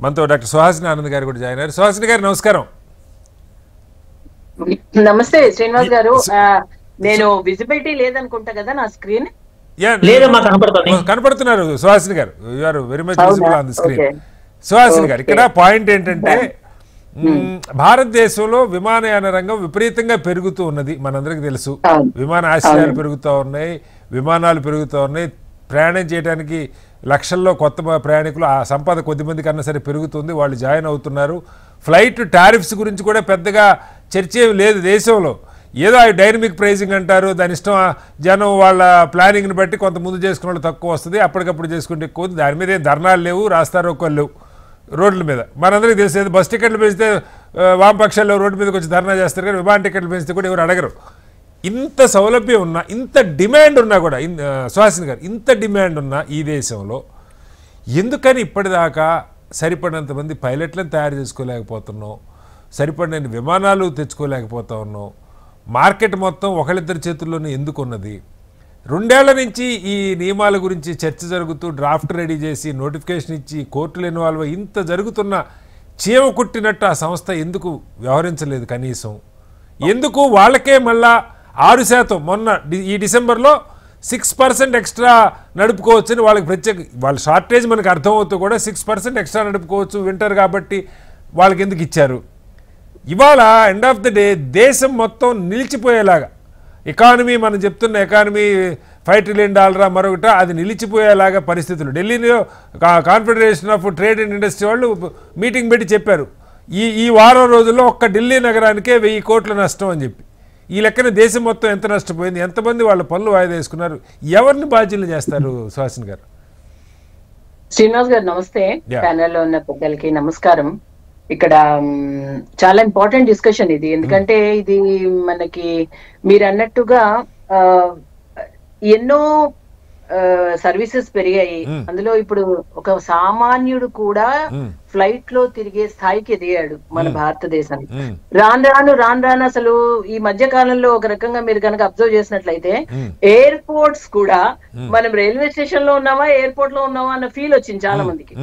మనతో డాక్టర్ సుహాసిని ఆనంద్ గారు కూడా జాయిన్ అయ్యారు. సుహాసిని గారు నమస్కారం. నమస్తే శ్రీనివాస్ గారు. నేను విజిబిలిటీ లేదనుకుంటా కదా నా స్క్రీన్? కనపడుతున్నారు సుహాసిని గారు. You are very much visible on the screen. Suhasini గారు, ఇక్కడ పాయింట్ ఏంటంటే భారతదేశంలో విమానయాన రంగం విపరీతంగా పెరుగుతూ ఉన్నది, మనందరికీ తెలుసు. విమాన ఆశ్రయాలు పెరుగుతూ ఉన్నాయి, విమానాలు పెరుగుతూ ఉన్నాయి, ప్రయాణం చేయడానికి లక్షల్లో కొత్త ప్రయాణికులు, ఆ సంపద కొద్దిమంది కన్నా సరే పెరుగుతుంది, వాళ్ళు జాయిన్ అవుతున్నారు. ఫ్లైట్ టారిఫ్స్ గురించి కూడా పెద్దగా చర్చ ఏమి లేదు దేశంలో. ఏదో ఆ డైనమిక్ ప్రైజింగ్ అంటారు, దాని ఇష్టం జనం వాళ్ళ ప్లానింగ్ని బట్టి కొంత ముందు చేసుకున్న వాళ్ళు తక్కువ వస్తుంది, అప్పటికప్పుడు చేసుకుంటే ఎక్కువ. దాని మీద ఏం ధర్నాలు లేవు, రాస్తారోకోలు లేవు రోడ్ల మీద. మనందరికీ తెలిసేది బస్ టికెట్లు పెంచితే వామపక్షాల్లో రోడ్డు మీదకి వచ్చి ధర్నా చేస్తారు, కానీ విమాన టికెట్లు పెంచితే కూడా ఎవరు అడగరు. ఇంత సౌలభ్యం ఉన్నా, ఇంత డిమాండ్ ఉన్నా కూడా, సుహాసిని గారు, ఇంత డిమాండ్ ఉన్నా ఈ దేశంలో ఎందుకని ఇప్పటిదాకా సరిపడినంత మంది పైలట్లను తయారు చేసుకోలేకపోతున్నాం, సరిపడిన విమానాలు తెచ్చుకోలేకపోతా ఉన్నాం? మార్కెట్ మొత్తం ఒకళ్ళిద్దరి చేతుల్లోనే ఎందుకు ఉన్నది? 2 ఏళ్ల నుంచి ఈ నియమాల గురించి చర్చ జరుగుతూ డ్రాఫ్ట్ రెడీ చేసి నోటిఫికేషన్ ఇచ్చి కోర్టులు ఇన్వాల్వ్ ఇంత జరుగుతున్న చీమ కుట్టినట్టు ఆ సంస్థ ఎందుకు వ్యవహరించలేదు కనీసం? ఎందుకు వాళ్ళకే మళ్ళా 6% మొన్న ఈ డిసెంబర్లో 6% ఎక్స్ట్రా నడుపుకోవచ్చని వాళ్ళకి ప్రత్యేక, వాళ్ళ షార్టేజ్ మనకు అర్థమవుతూ కూడా 6% ఎక్స్ట్రా నడుపుకోవచ్చు వింటర్ కాబట్టి వాళ్ళకి ఎందుకు ఇచ్చారు? ఇవాళ ఎండ్ ఆఫ్ ద డే దేశం మొత్తం నిలిచిపోయేలాగా ఎకానమీ, మనం చెప్తున్న ఎకానమీ $5 ట్రిలియన్ మరొకట, అది నిలిచిపోయేలాగా పరిస్థితులు. ఢిల్లీలో confederation of trade and industry వాళ్ళు మీటింగ్ పెట్టి చెప్పారు, ఈ వారం రోజుల్లో ఒక్క ఢిల్లీ నగరానికే 1000 కోట్ల నష్టం అని చెప్పి. ఈ లెక్కన దేశం మొత్తం ఎంత నష్టపోయింది, ఎంతమంది వాళ్ళ పనులు వాయిదా వేసుకున్నారు, ఎవరిని బాధ్యులు చేస్తారు? సుహాసిని గారు. శ్రీనివాస్ గారు నమస్తే. ప్యానెల్లో ఉన్న పెద్దలకి నమస్కారం. ఇక్కడ చాలా ఇంపార్టెంట్ డిస్కషన్ ఇది, ఎందుకంటే ఇది మనకి మీరు అన్నట్టుగా ఎన్నో సర్వీసెస్ పెరిగాయి. అందులో ఇప్పుడు ఒక సామాన్యుడు కూడా ఫ్లైట్ లో తిరిగే స్థాయికి ఎదిగాడు మన భారతదేశానికి. రాను రాను అసలు ఈ మధ్య కాలంలో ఒక రకంగా మీరు కనుక అబ్జర్వ్ చేసినట్లయితే ఎయిర్పోర్ట్స్ కూడా మనం రైల్వే స్టేషన్ లో ఉన్నామా ఎయిర్పోర్ట్ లో ఉన్నామా అన్న ఫీల్ వచ్చింది చాలా మందికి.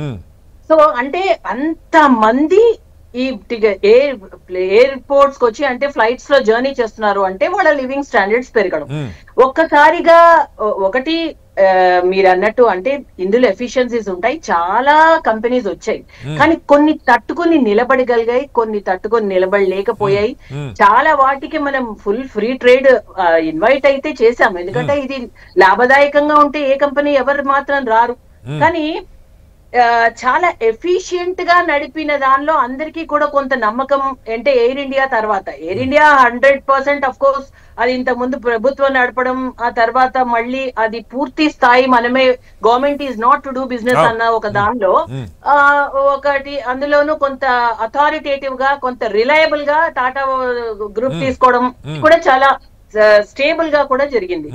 సో అంటే అంత మంది ఈ ఎయిర్పోర్ట్స్ కి వచ్చి, అంటే ఫ్లైట్స్ లో జర్నీ చేస్తున్నారు అంటే వాళ్ళ లివింగ్ స్టాండర్డ్స్ పెరగడం. ఒక్కసారిగా ఒకటి మీరు అన్నట్టు, అంటే ఇందులో ఎఫిషియన్సీస్ ఉంటాయి, చాలా కంపెనీస్ వచ్చాయి, కానీ కొన్ని తట్టుకొని నిలబడగలిగాయి, కొన్ని తట్టుకొని నిలబడలేకపోయాయి. చాలా వాటికి మనం ఫుల్ ఫ్రీ ట్రేడ్ ఇన్వైట్ అయితే చేశాము, ఎందుకంటే ఇది లాభదాయకంగా ఉంటే ఏ కంపెనీ ఎవరు మాత్రం రారు. కానీ చాలా ఎఫిషియెంట్ గా నడిపిన దానిలో అందరికీ కూడా కొంత నమ్మకం. అంటే ఎయిర్ ఇండియా తర్వాత, ఎయిర్ ఇండియా 100% అఫ్ కోర్స్ అది ఇంత ముందు ప్రభుత్వం నడపడం, ఆ తర్వాత మళ్ళీ అది పూర్తి స్థాయి మనమే, government is not to do business అన్న ఒక దానిలో ఒకటి, అందులోనూ కొంత అథారిటేటివ్ గా, కొంత రిలయబుల్ గా టాటా గ్రూప్ తీసుకోవడం కూడా చాలా స్టేబుల్ గా కూడా జరిగింది.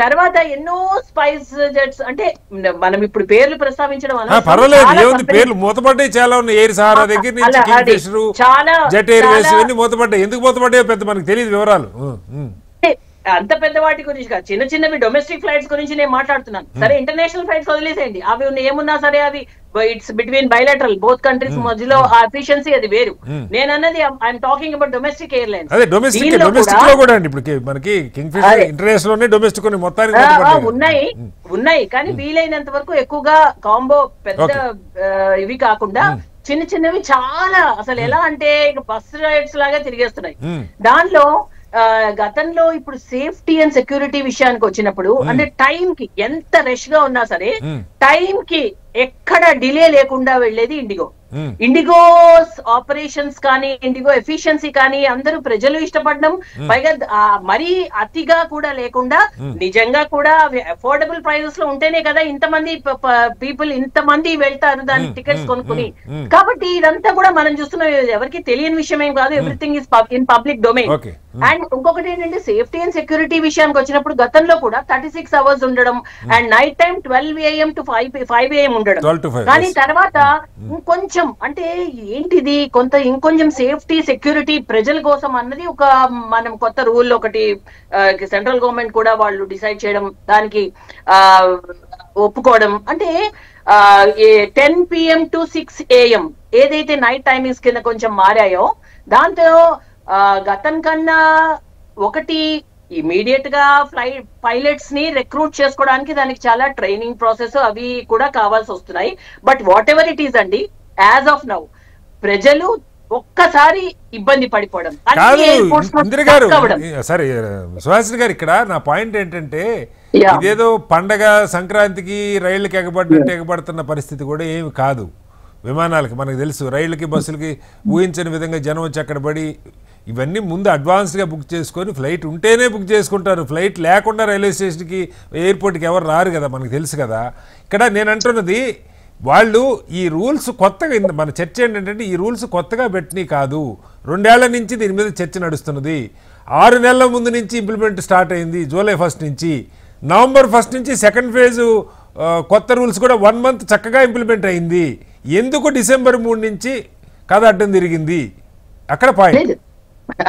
తర్వాత ఎన్నో స్పైస్ జెట్స్, అంటే మనం ఇప్పుడు పేర్లు ప్రస్తావించడం పేర్లు మూతపడ్డాయి చాలా ఉన్నాయి. ఎయిర్ సహారా దగ్గర నుంచి కింగ్ఫిషర్, జెట్ ఎయిర్వేస్ ఇవన్నీ మూతపడ్డాయి. ఎందుకు మూతపడ్డాయో పెద్ద మనకు తెలియదు వివరాలు. అంత పెద్ద వాటి గురించి కాదు, చిన్న చిన్నవి డొమెస్టిక్ ఫ్లైట్స్ గురించి నేను మాట్లాడుతున్నాను. సరే ఇంటర్నేషనల్ ఫ్లైట్స్ వదిలేసేయండి, అవి ఏమున్నా సరే అవి it's between bilateral both countries మధ్యలో ఆ ఎఫిషియన్సీ అది వేరు. నేను అన్నది I'm talking about domestic airlines. ఉన్నాయి కానీ వీలైనంత వరకు ఎక్కువగా కాంబో పెద్ద ఇవి కాకుండా చిన్న చిన్నవి చాలా, అసలు ఎలా అంటే బస్ రైడ్స్ లాగా తిరిగేస్తున్నాయి. దానిలో గతంలో ఇప్పుడు సేఫ్టీ అండ్ సెక్యూరిటీ విషయానికి వచ్చినప్పుడు, అంటే టైం కి ఎంత రష్ గా ఉన్నా సరే టైం కి ఎక్కడ డిలే లేకుండా వెళ్లేది ఇండిగో. ఇండిగో ఆపరేషన్స్ కానీ, ఇండిగో ఎఫిషియన్సీ కానీ అందరూ ప్రజలు ఇష్టపడడం, పైగా మరీ అతిగా కూడా లేకుండా నిజంగా కూడా అఫోర్డబుల్ ప్రైజెస్ లో ఉంటేనే కదా ఇంతమంది పీపుల్ ఇంతమంది వెళ్తారు దాని టికెట్స్ కొనుక్కుని. కాబట్టి ఇదంతా కూడా మనం చూస్తున్న ఎవరికి తెలియని విషయం ఏం కాదు, everything is in public domain. And ఇంకొకటి ఏంటంటే సేఫ్టీ అండ్ సెక్యూరిటీ విషయానికి వచ్చినప్పుడు గతంలో కూడా 36 hours ఉండడం, and night time 12 AM to 5 AM ఉండడం. కానీ తర్వాత ఇంకొంచెం అంటే ఏంటిది ఇంకొంచెం సేఫ్టీ సెక్యూరిటీ ప్రజల కోసం అన్నది ఒక మనం కొత్త రూల్ ఒకటి సెంట్రల్ గవర్నమెంట్ కూడా వాళ్ళు డిసైడ్ చేయడం, దానికి ఒప్పుకోవడం. అంటే 10 PM to 6 AM ఏదైతే నైట్ టైమింగ్స్ కింద కొంచెం మారాయో దాంతో గతం కన్నా ఒకటి ఇమీడియట్ గా పైలట్స్ ని రిక్రూట్ చేసుకోవడానికి దానికి చాలా ట్రైనింగ్ ప్రాసెస్ అవి కూడా కావాల్సి వస్తున్నాయి. But what ever it is అండి, యాజ్ ఆఫ్ నౌ ప్రజలు ఒక్కసారి ఇబ్బంది పడిపోవడం. సరే సుహాసిని గారు, ఇక్కడ నా పాయింట్ ఏంటంటే ఇదేదో పండగ సంక్రాంతికి రైళ్లకి ఎగబడుతున్న పరిస్థితి కూడా ఏమి కాదు. విమానాలకి మనకు తెలుసు, రైళ్ళకి బస్సులకి ఊహించని విధంగా జనం వచ్చి అక్కడ పడి ఇవన్నీ ముందు అడ్వాన్స్గా బుక్ చేసుకొని ఫ్లైట్ ఉంటేనే బుక్ చేసుకుంటారు. ఫ్లైట్ లేకుండా రైల్వే స్టేషన్కి ఎయిర్పోర్ట్కి ఎవరు రారు కదా, మనకు తెలుసు కదా. ఇక్కడ నేను అంటున్నది వాళ్ళు ఈ రూల్స్ కొత్తగా, మన చర్చ ఏంటంటే ఈ రూల్స్ కొత్తగా పెట్టినవి కాదు, 2 ఏళ్ల నుంచి దీని మీద చర్చ నడుస్తున్నది. 6 నెలల ముందు నుంచి ఇంప్లిమెంట్ స్టార్ట్ అయింది, జూలై 1 నుంచి. నవంబర్ 1 నుంచి సెకండ్ ఫేజు కొత్త రూల్స్ కూడా 1 మంత్ చక్కగా ఇంప్లిమెంట్ అయింది. ఎందుకు డిసెంబర్ 3 నుంచి కథ అడ్డం తిరిగింది? అక్కడ పాయింట్.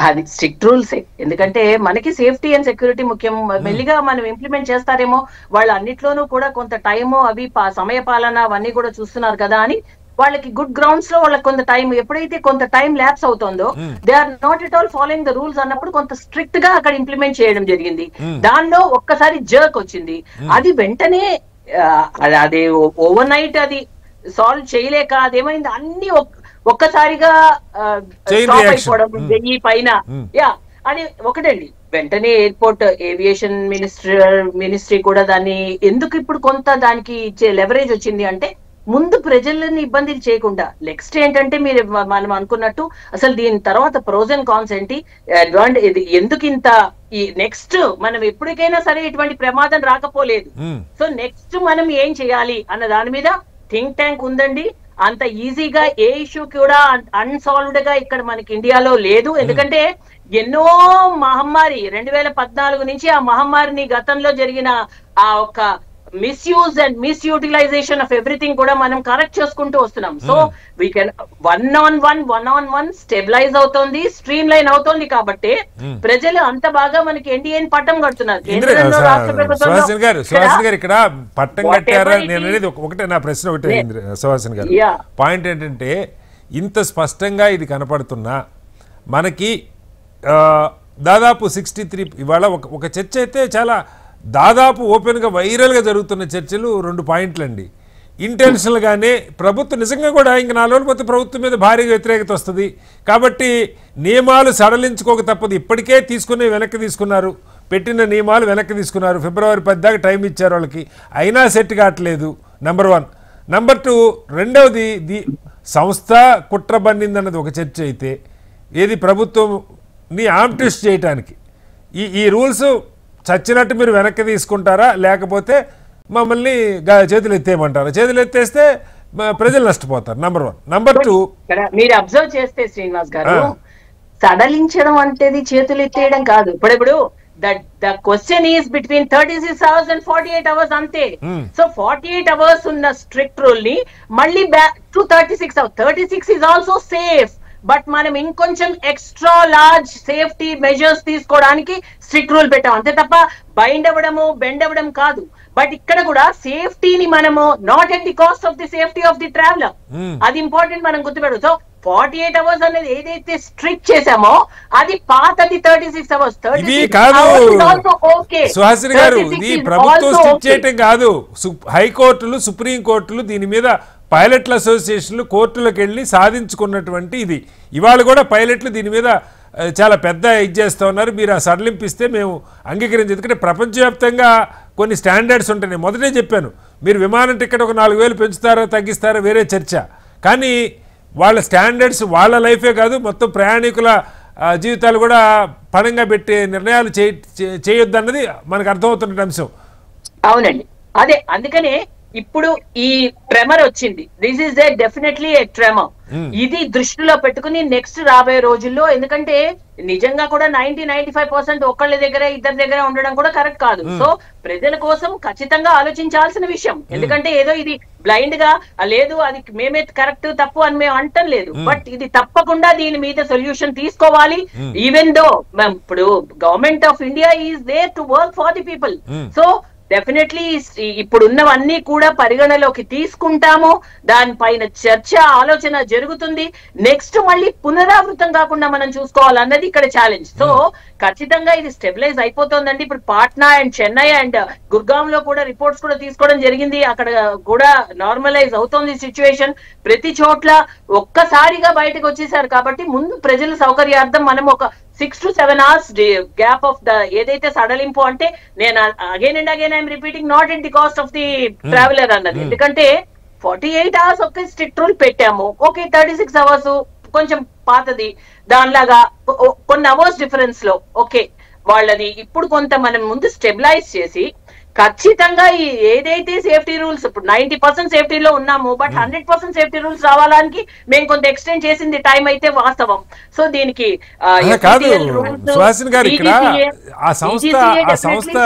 అది స్ట్రిక్ట్ రూల్స్. ఎందుకంటే మనకి సేఫ్టీ అండ్ సెక్యూరిటీ ముఖ్యం. మెల్లిగా మనం ఇంప్లిమెంట్ చేస్తారేమో, వాళ్ళు అన్నిట్లోనూ కూడా కొంత టైము అవి సమయ పాలన అవన్నీ కూడా చూస్తున్నారు కదా అని వాళ్ళకి గుడ్ గ్రౌండ్స్ లో వాళ్ళకి కొంత టైం, ఎప్పుడైతే కొంత టైం ల్యాప్స్ అవుతుందో they are not at all following the rules అన్నప్పుడు కొంత స్ట్రిక్ట్ గా అక్కడ ఇంప్లిమెంట్ చేయడం జరిగింది. దానిలో ఒక్కసారి జర్క్ వచ్చింది. అది వెంటనే అదే ఓవర్ నైట్ అది సాల్వ్ చేయలేక అదేమైంది, అన్ని ఒక్కసారిగా స్టాప్ అయిపోవడం 1000 పైన. యా, అది ఒకటండి. వెంటనే ఎయిర్పోర్ట్ ఏవియేషన్ మినిస్ట్రీ కూడా దాన్ని ఎందుకు ఇప్పుడు కొంత దానికి ఇచ్చే లెవరేజ్ వచ్చింది అంటే ముందు ప్రజలని ఇబ్బంది చేయకుండా. నెక్స్ట్ ఏంటంటే మీరు మనం అనుకున్నట్టు అసలు దీని తర్వాత ప్రోస్ అండ్ కాన్స్ ఏంటి, ఇది ఎందుకు ఇంత ఈ నెక్స్ట్ మనం ఎప్పటికైనా సరే ఇటువంటి ప్రమాదం రాకపోలేదు. సో నెక్స్ట్ మనం ఏం చేయాలి అన్న దాని మీద థింక్ ట్యాంక్ ఉందండి. అంత ఈజీగా ఏ ఇష్యూ కూడా అన్సాల్వ్డ్ గా ఇక్కడ మనకి ఇండియాలో లేదు. ఎందుకంటే ఎన్నో మహమ్మారి 2014 నుంచి ఆ మహమ్మారిని గతంలో జరిగిన ఆ ఒక misuse and misutilisation of everything కూడా మనం కరెక్ట్ చేసుకుంటూ వస్తున్నాం. So we can one on one stabilize అవుతోంది, స్ట్రీమ్ లైన్ అవుతోంది. కాబట్టి ప్రజలు అంత బాగా మనకి ఎన్డీఏని పట్టం కడుతున్నారు. ఇక్కడ పట్టం కట్టారా? నేను అనేది ఒకటే, నా ప్రశ్న ఒకటే సుహాసిని గారు. పాయింట్ ఏంటంటే ఇంత స్పష్టంగా ఇది కనపడుతున్నా మనకి దాదాపు 63 ఇవాళ ఒక చర్చ అయితే చాలా దాదాపు ఓపెన్గా వైరల్గా జరుగుతున్న చర్చలు 2 పాయింట్లండి. ఇంటెన్షనల్గానే ప్రభుత్వం నిజంగా కూడా ఇంక 4 రోజులు పోతే ప్రభుత్వం మీద భారీగా వ్యతిరేకత వస్తుంది కాబట్టి నియమాలు సడలించుకోక తప్పదు. ఇప్పటికే వెనక్కి తీసుకున్నారు, పెట్టిన నియమాలు వెనక్కి తీసుకున్నారు. ఫిబ్రవరి 10 దాకా టైం ఇచ్చారు వాళ్ళకి, అయినా సెట్ కావట్లేదు. నెంబర్ 1. నెంబర్ 2, రెండవది సంస్థ కుట్ర బన్నిందన్నది ఒక చర్చ అయితే, ఏది ప్రభుత్వంని ఆమ్టిస్ట్ చేయటానికి ఈ రూల్స్ చచ్చినట్టు మీరు వెనక్కి తీసుకుంటారా, లేకపోతే మమ్మల్ని చేతులు ఎత్తేయమంటారా? చేతులు ఎత్తేస్తే ప్రజలు నష్టపోతారు. నెంబర్ 1. నెంబర్ 2, మీరు అబ్జర్వ్ చేస్తే శ్రీనివాస్ గారు, సడలించడం అంటే చేతులు ఎత్తేయడం కాదు. ఇప్పుడు the question is between 36 hours and 48 hours అంతే. సో 48 hours ఉన్న స్ట్రిక్ట్ రూల్ ని మళ్ళీ back to 36 hours. 36 is also safe. But మనం ఇంకొంచెం ఎక్స్ట్రా లార్జ్ సేఫ్టీ మెజర్స్ తీసుకోవడానికి స్ట్రిక్ట్ రూల్ పెట్టాం అంతే తప్ప బెండ్ అవ్వడం కాదు. బట్ ఇక్కడ కూడా సేఫ్టీని మనము not at the cost of the safety of the traveller, అది ఇంపార్టెంట్ మనం గుర్తుపెట్టు. సో 48 hours అనేది ఏదైతే స్ట్రిక్ట్ చేసామో అది పాతది 36 hours. సుహాసిని గారు, ఇది ప్రభుత్వం స్ట్రిక్ట్ చేయటం కాదు. హైకోర్టులు, సుప్రీం కోర్టులు దీని మీద పైలట్ల అసోసియేషన్లు కోర్టులకు వెళ్ళి సాధించుకున్నటువంటి ఇది. ఇవాళ కూడా పైలట్లు దీని మీద చాలా పెద్ద ఇది చేస్తూ ఉన్నారు. మీరు ఆ సడలింపిస్తే మేము అంగీకరించి, ఎందుకంటే ప్రపంచవ్యాప్తంగా కొన్ని స్టాండర్డ్స్ ఉంటాయి. నేను మొదటే చెప్పాను, మీరు విమానం టికెట్ ఒక 4000 పెంచుతారా తగ్గిస్తారా వేరే చర్చ, కానీ వాళ్ళ స్టాండర్డ్స్ వాళ్ళ లైఫే కాదు మొత్తం ప్రయాణికుల జీవితాలు కూడా పణంగా పెట్టే నిర్ణయాలు చేయొద్దన్నది మనకు అర్థమవుతున్న అంశం. అవునండి, అదే అందుకనే ఇప్పుడు ఈ ట్రెమర్ వచ్చింది. This is definitely A tremor. ఇది దృష్టిలో పెట్టుకుని నెక్స్ట్ రాబోయే రోజుల్లో, ఎందుకంటే నిజంగా కూడా 90-95% ఒకళ్ళ దగ్గర ఇద్దరి దగ్గర ఉండడం కూడా కరెక్ట్ కాదు. సో ప్రజల కోసం ఖచ్చితంగా ఆలోచించాల్సిన విషయం. ఎందుకంటే ఏదో ఇది బ్లైండ్ గా లేదు అది మేమే కరెక్ట్ తప్పు అని మేము అంటం లేదు. బట్ ఇది తప్పకుండా దీని మీద సొల్యూషన్ తీసుకోవాలి. ఈవెన్ దో ఇప్పుడు government of India is there to work for the people. So definitely ఇప్పుడున్నవన్నీ కూడా పరిగణలోకి తీసుకుంటాము, దానిపైన చర్చ ఆలోచన జరుగుతుంది. నెక్స్ట్ మళ్ళీ పునరావృతం కాకుండా మనం చూసుకోవాలన్నది ఇక్కడ ఛాలెంజ్. సో ఖచ్చితంగా ఇది స్టెబిలైజ్ అయిపోతుందండి. ఇప్పుడు పాట్నా అండ్ చెన్నై అండ్ గుర్గాం లో కూడా రిపోర్ట్స్ కూడా తీసుకోవడం జరిగింది. అక్కడ కూడా నార్మలైజ్ అవుతోంది సిచ్యువేషన్. ప్రతి చోట్ల ఒక్కసారిగా బయటకు వచ్చేసారు కాబట్టి ముందు ప్రజల సౌకర్యార్థం మనం ఒక 6 to 7 hours gap of the ఏదైతే సడలింపు అంటే నేను again and again I'm repeating not in the cost of the traveller అన్నది. ఎందుకంటే 48 hours ఒక స్ట్రిక్ట్ రూల్ పెట్టాము. ఓకే 36 hours కొంచెం పాతది, దానిలాగా కొన్ని అవర్స్ డిఫరెన్స్ లో ఓకే వాళ్ళది ఇప్పుడు కొంత మనం ముందు స్టెబిలైజ్ చేసి ఖచ్చితంగా ఈ ఏదైతే సేఫ్టీ రూల్స్ ఇప్పుడు 90% సేఫ్టీలో ఉన్నాము, బట్ 100% సేఫ్టీ రూల్స్ రావడానికి మేము కొంత ఎక్స్టెండ్ చేసింది టైం అయితే వాస్తవం. సో దీనికి కాదు సుహాసిని గారు, ఇక్కడ ఆ సంస్థ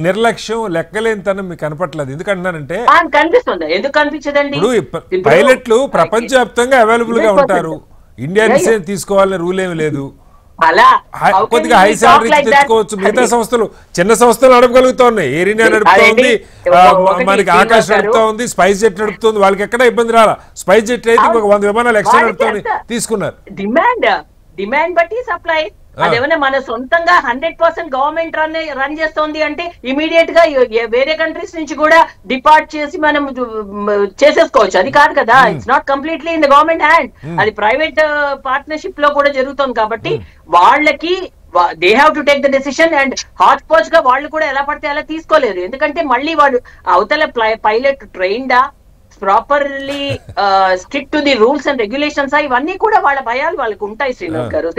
నిర్లక్ష్యం లెక్కలేనితనం మీకు కనపట్లేదు. ఎందుకంటున్నానంటే కనిపిస్తుంది, ఎందుకు కనిపించదండి? ఇప్పుడు పైలట్లు ప్రపంచవ్యాప్తంగా అవైలబుల్ గా ఉంటారు. ఇండియా డిసిజన్ తీసుకోవాలనే రూల్ ఏమి లేదు. అలా కొద్దిగా హై సాలరీ తెచ్చుకోవచ్చు. మిగతా సంస్థలు చిన్న సంస్థలు నడపగలుగుతా ఉన్నాయి. ఎయిర్ ఇండియా నడుపుతా ఉంది, మనకి ఆకాశ్ నడుపుతా ఉంది, స్పైస్ జెట్ నడుపుతుంది. వాళ్ళకి ఎక్కడ ఇబ్బంది రాలా. స్పైస్ జెట్ అయితే ఇంకొక 100 విమానాలు ఎక్స్ట్రా నడుపుతామని తీసుకున్నారు. డిమాండ్ బట్టి సప్లై. అదేమన్నా మన సొంతంగా 100% గవర్నమెంట్ రన్ చేస్తోంది అంటే ఇమీడియట్ గా వేరే కంట్రీస్ నుంచి కూడా డిపార్ట్ చేసి మనం చేసేసుకోవచ్చు. అది కాదు కదా, it's not completely in the government hand. అది ప్రైవేట్ పార్ట్నర్షిప్ లో కూడా జరుగుతుంది. కాబట్టి వాళ్ళకి they have to take the decision. And hot patch గా వాళ్ళు కూడా ఎలా పడితే అలా తీసుకోలేరు. ఎందుకంటే మళ్ళీ వాడు అవతల పైలట్ ట్రైన్డా, properly stick to the rules and regulations, ఇవన్నీ కూడా వాళ్ళ భయాలు వాళ్ళకి ఉంటాయి. శ్రీనివాస్ గారు,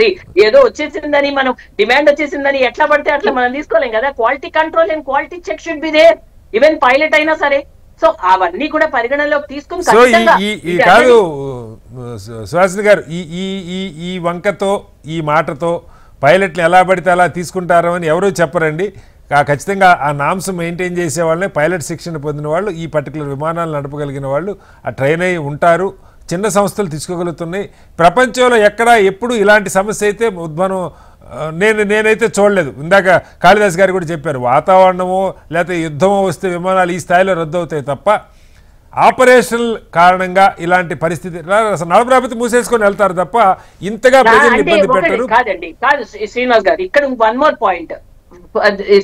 ఏదో వచ్చేసిందని మనం డిమాండ్ వచ్చేసిందని ఎట్లా పడితే అట్లా మనం తీసుకోలేం కదా. Quality control and quality check should be there, even pilot అయినా సరే. సో అవన్నీ కూడా పరిగణలోకి తీసుకుని కాదు సుహాసిని గారు, ఈ వంకతో ఈ మాటతో పైలట్లు ఎలా పడితే అలా తీసుకుంటారో అని ఎవరూ చెప్పరండి. ఖచ్చితంగా ఆ నామ్స్ మెయింటైన్ చేసే వాళ్ళనే పైలట్ శిక్షణ పొందిన వాళ్ళు, ఈ పర్టికులర్ విమానాలు నడపగలిగిన వాళ్ళు ఆ ట్రైన్ అయి ఉంటారు. చిన్న సంస్థలు తీసుకోగలుగుతున్నాయి. ప్రపంచంలో ఎక్కడా ఎప్పుడు ఇలాంటి సమస్య అయితే ఉద్భవం నేనైతే చూడలేదు. ఇందాక కాళిదాస్ గారు కూడా చెప్పారు, వాతావరణమో లేకపోతే యుద్ధమో వస్తే విమానాలు ఈ స్థాయిలో రద్దు అవుతాయి తప్ప ఆపరేషనల్ కారణంగా ఇలాంటి పరిస్థితి నడపరాకపోతే మూసేసుకొని వెళ్తారు తప్ప ఇంతగా ప్రజలు ఇబ్బంది పెట్టరు. కాదండి, కాదు శ్రీనివాస్ గారు, ఇక్కడ one more point,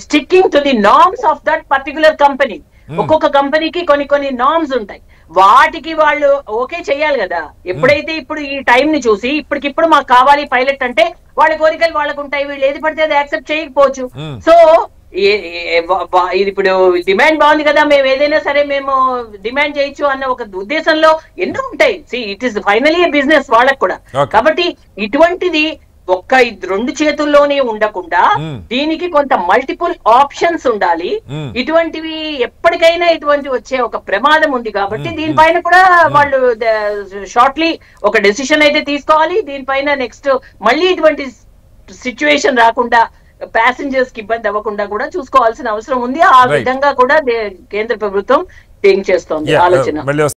sticking to the norms of that particular company. ఒక్కొక్క కంపెనీకి కొన్ని నార్మ్స్ ఉంటాయి, వాటికి వాళ్ళు ఓకే చెయ్యాలి కదా. ఎప్పుడైతే ఇప్పుడు ఈ టైం ని చూసి ఇప్పటికిప్పుడు మాకు కావాలి పైలట్ అంటే వాళ్ళ కోరికలు వాళ్ళకు ఉంటాయి, వీళ్ళు ఏది పడితే అది యాక్సెప్ట్ చేయకపోవచ్చు. సో ఇది ఇప్పుడు డిమాండ్ బాగుంది కదా, మేము ఏదైనా సరే మేము డిమాండ్ చేయొచ్చు అన్న ఒక ఉద్దేశంలో ఎన్నో ఉంటాయి. ఇట్ ఈస్ ఫైనలీ బిజినెస్ వాళ్ళకు కూడా. కాబట్టి ఇటువంటిది ఒక్క 2 చేతుల్లోనే ఉండకుండా దీనికి కొంత మల్టిపుల్ ఆప్షన్స్ ఉండాలి. ఇటువంటివి ఎప్పటికైనా ఇటువంటి వచ్చే ఒక ప్రమాదం ఉంది కాబట్టి దీనిపైన కూడా వాళ్ళు షార్ట్లీ ఒక డెసిషన్ అయితే తీసుకోవాలి. దీనిపైన నెక్స్ట్ మళ్ళీ ఇటువంటి సిచ్యువేషన్ రాకుండా, ప్యాసింజర్స్ కి ఇబ్బంది అవ్వకుండా కూడా చూసుకోవాల్సిన అవసరం ఉంది. ఆ విధంగా కూడా కేంద్ర ప్రభుత్వం థింక్ చేస్తోంది ఆలోచన.